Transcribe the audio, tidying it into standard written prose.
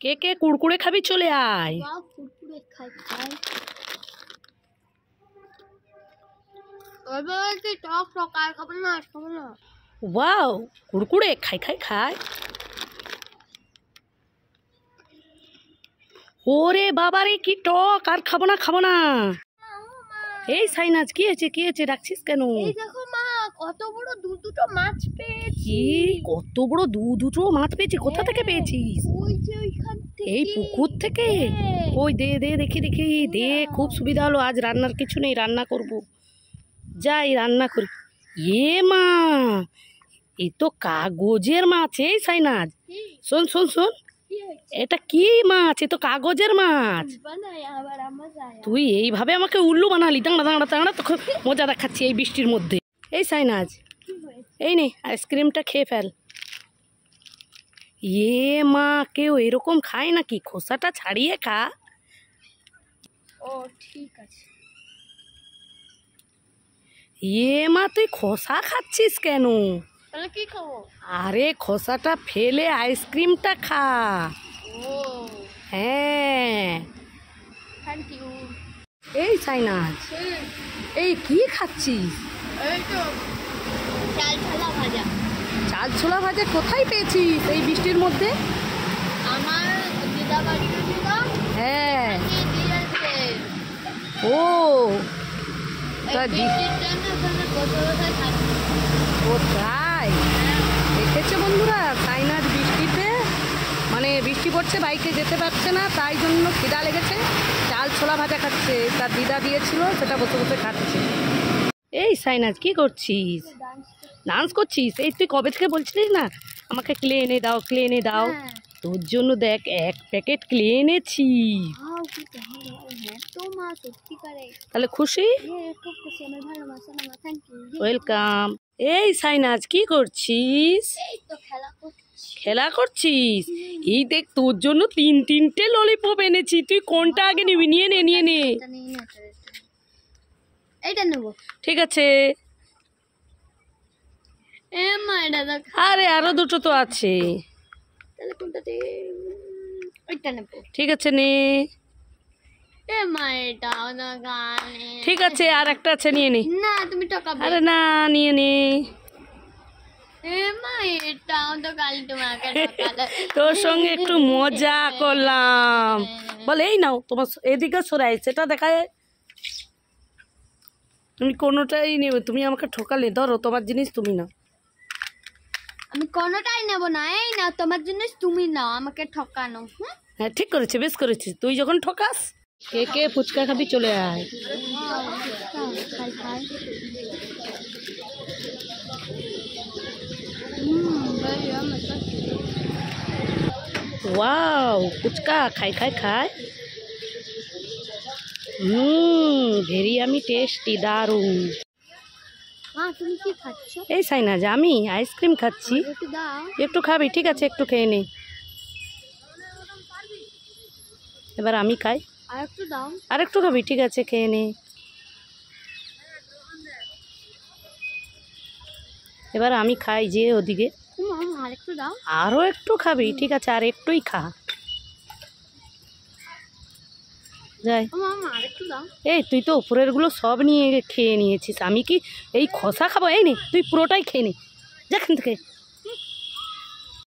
কে কে কুড়কুড়ে খাবি চলে আয়। কুড়কুড়ে খাই খাই টক টক আর খাবো না ওয়াও কুড়কুড়ে খাই খাই খাই। ওরে বাবারে কি টক, আর খাবো না খাবো না। এই সাইনাজ কি হয়েছে ডাকছিস কেন? এই দেখো মা কত বড় দুটো মাছ পেয়েছি। কি কত বড় দুটো মাছ পেয়েছিস? কোথা থেকে পেয়েছিস? ওই যে ওইখান থেকে। এই পুকুর থেকে? ওই দে দে দেখি দে, খুব সুবিধা হলো, আজ রান্নার কিছু নেই, রান্না করব। যাই রান্না করি। এ মা এই তো কাগজের মাছ। এই সাইনাজ শোন শোন শোন, এটা কি মাছ? এ তো কাগজের মাছ। তুই এইভাবে আমাকে উল্লু বানালি। দাঁড়া দাঁড়া দাঁড়া, তো মজা দেখাচ্ছি এই বৃষ্টির মধ্যে। এই সাইনাজ এই নে আইসক্রিমটা খেয়ে ফেল। এ মা কেউ এরকম খায় নাকি? খোসাটা ছাড়িয়ে খা। ও ঠিক আছে। এ মা তুই খোসা খাচ্ছিস কেন? তাহলে কি খাবো? আরে খোসাটা ফেলে আইসক্রিমটা খা। ও হ্যাঁ থ্যাংক ইউ। এই সাইনাজ এই কি খাচ্ছিস? এই তো চাল ছোলা ভাজা। চাল ছোলা ভাজা কোথায় পেয়েছিস এই বৃষ্টির মধ্যে? আমার দিদা বাড়ি গেছিল, হ্যাঁ দিয়েছে। ও তা বৃষ্টির জন্য ওখানে বসে বসে খাচ্ছি। কোথায় দেখেছে বন্ধুরা? সাইনাজ বৃষ্টিতে মানে বৃষ্টি পড়ছে, বাইকে যেতে পারছে না, তাই জন্য খিদা লেগেছে, চাল ছোলা ভাজা খাচ্ছে। তার দিদা দিয়েছিল, সেটা বসে বসে খাচ্ছে। এই সাইনাজ কি করছিস? ডান্স করছিস? এই তুই কবে থেকে বলছিলিস না আমাকে ক্লে এনে দাও ক্লে এনে দাও। তোর জন্য দেখ এক প্যাকেট ক্লে এনেছি। তাহলে খুশি? ওয়েলকাম। এই সাইনাজ কি করছিস? খেলা করছিস? এই দেখ তোর জন্য তিনটে ললিপপ এনেছি, তুই কোনটা আগে নিবি? নিয়ে নে। এইটা নেব। ঠিক আছে। আরে আরো দুটো তো আছে। তাহলে কোনটাতে? ওইটা নেব। ঠিক আছে নে। ঠিক আছে আর একটা আছে, নিয়ে নে। না তুমি টাকা। আরে না নিয়ে নে। তোর সঙ্গে একটু মজা করলাম বল। এই নাও তোমার এদিকে সরাই, সেটা দেখায়। তুমি কোনোটাই নেবে, তুমি আমাকে ঠকালে। ধরো তোমার জিনিস তুমি নাও। আমি কোনোটাই নেব না। এই নাও তোমার জিনিস তুমি নাও, আমাকে ঠকানো। হ্যাঁ ঠিক করেছে, বেশ করেছিস। তুই যখন ঠকাস। কে কে ফুচকা খাবি চলে আয়। ওয়াও ফুচকা খাই ভেরি আমি টেস্টি, দারুন। তুমি কি খাচ্ছ? এই সাইনাজ আমি আইসক্রিম খাচ্ছি। একটু খাবি? ঠিক আছে একটু খেয়ে নে। এবার আমি খাই। আরেকটু দাও। আরেকটু খাবি? ঠিক আছে খেয়ে নে। এবার আমি খাই যে ওদিকে। আরেকটু দাও। আরো একটু খাবি? ঠিক আছে আর একটুই খা। যাই। আরেকটু দাও। এই তুই তো উপরের গুলো সব নিয়ে খেয়ে নিয়েছিস, আমি কি এই খোসা খাবো? এই নে তুই পুরোটাই খেয়ে নে, যেখান থেকে।